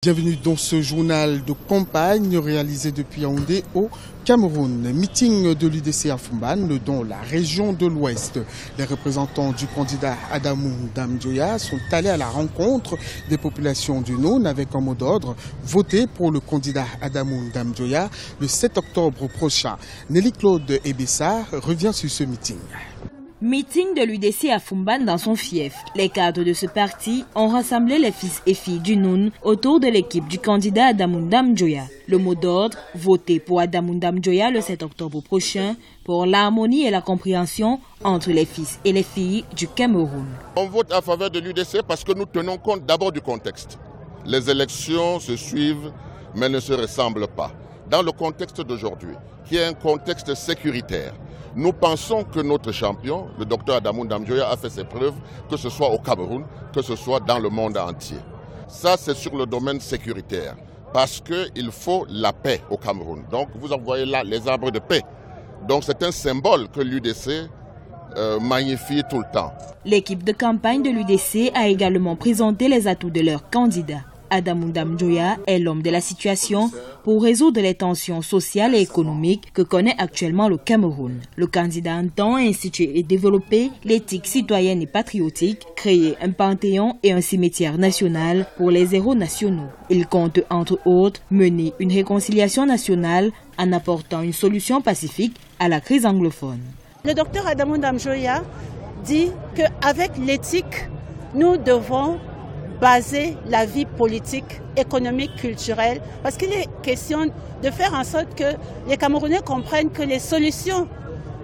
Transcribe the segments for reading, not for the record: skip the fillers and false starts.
Bienvenue dans ce journal de campagne réalisé depuis Yaoundé au Cameroun. Meeting de l'UDC à Foumban dans la région de l'Ouest. Les représentants du candidat Adamou Ndamdjoya sont allés à la rencontre des populations du Noun avec un mot d'ordre: voter pour le candidat Adamou Ndamdjoya le 7 octobre prochain. Nelly Claude Ebessa revient sur ce meeting. Meeting de l'UDC à Foumban dans son fief. Les cadres de ce parti ont rassemblé les fils et filles du Noun autour de l'équipe du candidat Adamou Ndamdjoya. Le mot d'ordre: voter pour Adamou Ndamdjoya le 7 octobre prochain pour l'harmonie et la compréhension entre les fils et les filles du Cameroun. On vote à faveur de l'UDC parce que nous tenons compte d'abord du contexte. Les élections se suivent mais ne se ressemblent pas. Dans le contexte d'aujourd'hui, qui est un contexte sécuritaire, nous pensons que notre champion, le docteur Adamou Ndamdjoya, a fait ses preuves, que ce soit au Cameroun, que ce soit dans le monde entier. Ça, c'est sur le domaine sécuritaire, parce qu'il faut la paix au Cameroun. Donc, vous en voyez là les arbres de paix. Donc, c'est un symbole que l'UDC magnifie tout le temps. L'équipe de campagne de l'UDC a également présenté les atouts de leur candidat. Adamou Ndamdjoya est l'homme de la situation pour résoudre les tensions sociales et économiques que connaît actuellement le Cameroun. Le candidat entend instituer et développer l'éthique citoyenne et patriotique, créer un panthéon et un cimetière national pour les héros nationaux. Il compte entre autres mener une réconciliation nationale en apportant une solution pacifique à la crise anglophone. Le docteur Adamou Ndamdjoya dit qu'avec l'éthique, nous devons baser la vie politique, économique, culturelle, parce qu'il est question de faire en sorte que les Camerounais comprennent que les solutions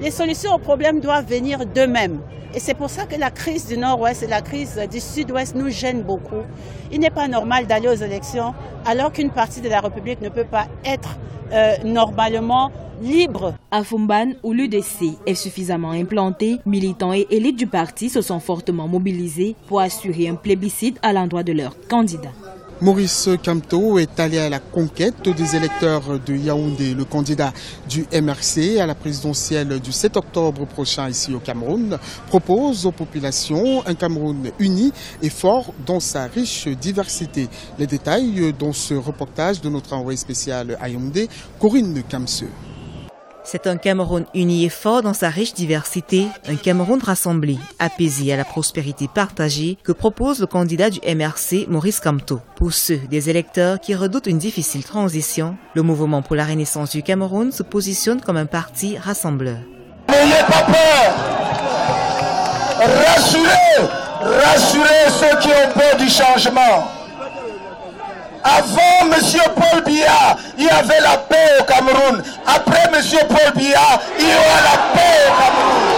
aux problèmes doivent venir d'eux-mêmes. Et c'est pour ça que la crise du Nord-Ouest et la crise du Sud-Ouest nous gênent beaucoup. Il n'est pas normal d'aller aux élections alors qu'une partie de la République ne peut pas être normalement libre. À Foumban, où l'UDC est suffisamment implanté, militants et élites du parti se sont fortement mobilisés pour assurer un plébiscite à l'endroit de leur candidat. Maurice Kamto est allé à la conquête des électeurs de Yaoundé. Le candidat du MRC à la présidentielle du 7 octobre prochain ici au Cameroun propose aux populations un Cameroun uni et fort dans sa riche diversité. Les détails dans ce reportage de notre envoyé spécial à Yaoundé, Corinne Kamseu. C'est un Cameroun uni et fort dans sa riche diversité, un Cameroun rassemblé, apaisé à la prospérité partagée que propose le candidat du MRC, Maurice Kamto. Pour ceux des électeurs qui redoutent une difficile transition, le mouvement pour la renaissance du Cameroun se positionne comme un parti rassembleur. N'ayez pas peur, rassurez ceux qui ont peur du changement. Avant M. Paul Biya, il y avait la paix au Cameroun. Après M. Paul Biya, il y aura la paix au Cameroun.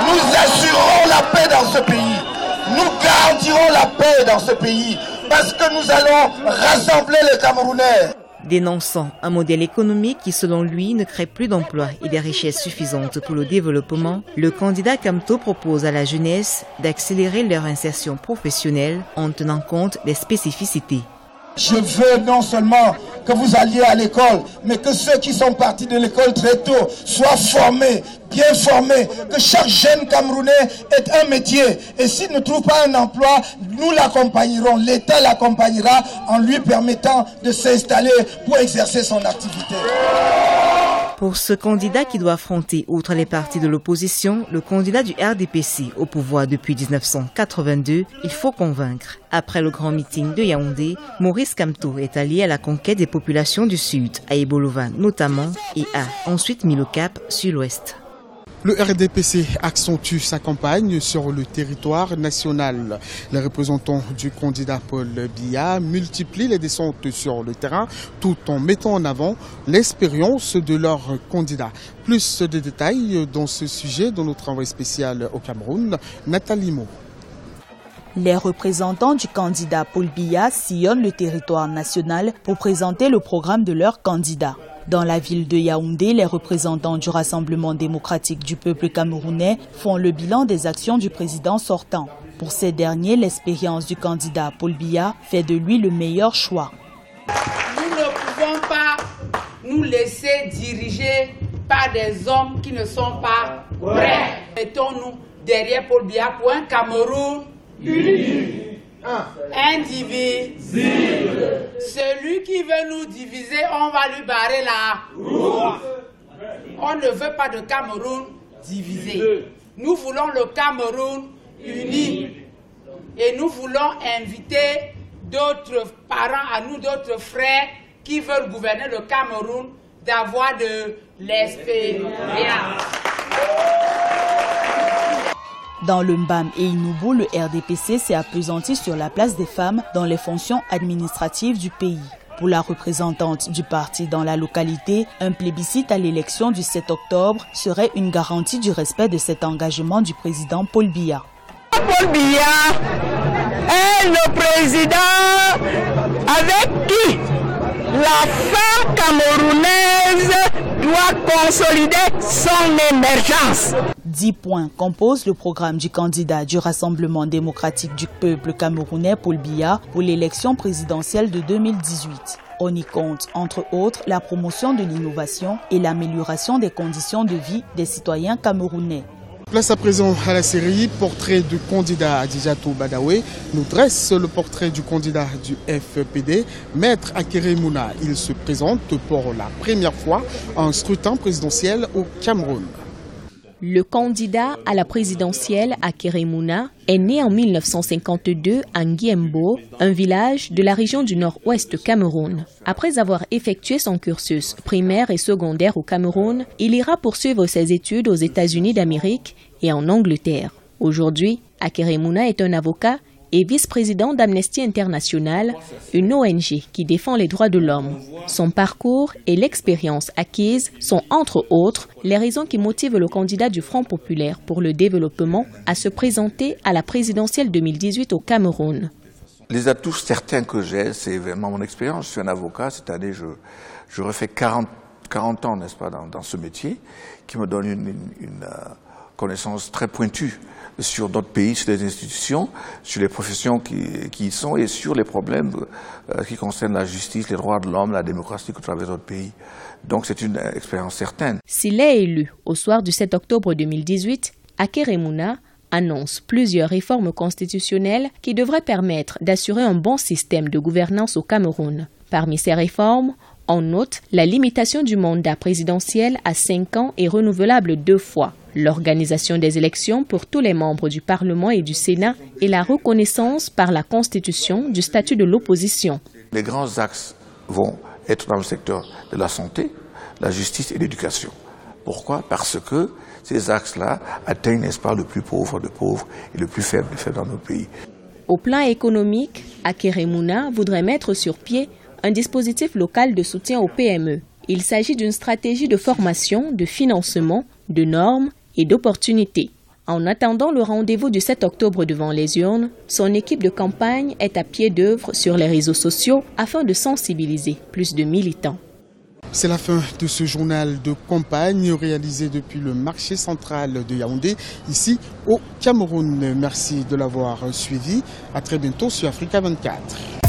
Nous assurerons la paix dans ce pays. Nous garantirons la paix dans ce pays parce que nous allons rassembler les Camerounais. Dénonçant un modèle économique qui, selon lui, ne crée plus d'emplois et des richesses suffisantes pour le développement, le candidat Kamto propose à la jeunesse d'accélérer leur insertion professionnelle en tenant compte des spécificités. Je veux non seulement que vous alliez à l'école, mais que ceux qui sont partis de l'école très tôt soient formés, bien formés, que chaque jeune Camerounais ait un métier. Et s'il ne trouve pas un emploi, nous l'accompagnerons, l'État l'accompagnera en lui permettant de s'installer pour exercer son activité. Pour ce candidat qui doit affronter, outre les partis de l'opposition, le candidat du RDPC au pouvoir depuis 1982, il faut convaincre. Après le grand meeting de Yaoundé, Maurice Kamto est allé à la conquête des populations du Sud, à Ebolovan notamment, et a ensuite mis le cap sur l'Ouest. Le RDPC accentue sa campagne sur le territoire national. Les représentants du candidat Paul Biya multiplient les descentes sur le terrain tout en mettant en avant l'expérience de leur candidat. Plus de détails dans ce sujet dans notre envoyé spécial au Cameroun, Nathalie Mo. Les représentants du candidat Paul Biya sillonnent le territoire national pour présenter le programme de leur candidat. Dans la ville de Yaoundé, les représentants du Rassemblement démocratique du peuple camerounais font le bilan des actions du président sortant. Pour ces derniers, l'expérience du candidat Paul Biya fait de lui le meilleur choix. Nous ne pouvons pas nous laisser diriger par des hommes qui ne sont pas prêts. Mettons-nous derrière Paul Biya pour un Cameroun uni. indivisible. Celui qui veut nous diviser, on va lui barrer la route. On ne veut pas de Cameroun divisé. Nous voulons le Cameroun uni. Et nous voulons inviter d'autres parents à nous, d'autres frères qui veulent gouverner le Cameroun, d'avoir de l'espérance. Dans le Mbam et Inubu, le RDPC s'est appesanti sur la place des femmes dans les fonctions administratives du pays. Pour la représentante du parti dans la localité, un plébiscite à l'élection du 7 octobre serait une garantie du respect de cet engagement du président Paul Biya. Paul Biya est le président avec qui la femme camerounaise doit consolider son émergence. 10 points composent le programme du candidat du Rassemblement démocratique du peuple camerounais Paul Biya pour l'élection présidentielle de 2018. On y compte, entre autres, la promotion de l'innovation et l'amélioration des conditions de vie des citoyens camerounais. Place à présent à la série Portrait du candidat Adjatou Badaoué nous dresse le portrait du candidat du FPD, Maître Akere Mouna. Il se présente pour la première fois à un scrutin présidentiel au Cameroun. Le candidat à la présidentielle Akere Mouna est né en 1952 à Nguiembo, un village de la région du nord-ouest Cameroun. Après avoir effectué son cursus primaire et secondaire au Cameroun, il ira poursuivre ses études aux États-Unis d'Amérique et en Angleterre. Aujourd'hui, Akere Mouna est un avocat et vice-président d'Amnesty International, une ONG qui défend les droits de l'homme. Son parcours et l'expérience acquise sont entre autres les raisons qui motivent le candidat du Front populaire pour le développement à se présenter à la présidentielle 2018 au Cameroun. Les atouts certains que j'ai, c'est vraiment mon expérience. Je suis un avocat, cette année je refais 40 ans, n'est-ce pas, dans ce métier, qui me donne une connaissance très pointue sur notre pays, sur les institutions, sur les professions qui y sont et sur les problèmes qui concernent la justice, les droits de l'homme, la démocratie que traverse notre pays. Donc c'est une expérience certaine. S'il est élu au soir du 7 octobre 2018, Akere Mouna annonce plusieurs réformes constitutionnelles qui devraient permettre d'assurer un bon système de gouvernance au Cameroun. Parmi ces réformes, on note la limitation du mandat présidentiel à 5 ans et renouvelable 2 fois, l'organisation des élections pour tous les membres du Parlement et du Sénat et la reconnaissance par la Constitution du statut de l'opposition. Les grands axes vont être dans le secteur de la santé, la justice et l'éducation. Pourquoi? Parce que ces axes-là atteignent, n'est-ce pas, le plus pauvre de pauvres et le plus faible dans notre pays. Au plan économique, Akere Mouna voudrait mettre sur pied un dispositif local de soutien aux PME. Il s'agit d'une stratégie de formation, de financement, de normes et d'opportunités. En attendant le rendez-vous du 7 octobre devant les urnes, son équipe de campagne est à pied d'œuvre sur les réseaux sociaux afin de sensibiliser plus de militants. C'est la fin de ce journal de campagne réalisé depuis le marché central de Yaoundé, ici au Cameroun. Merci de l'avoir suivi. À très bientôt sur Africa 24.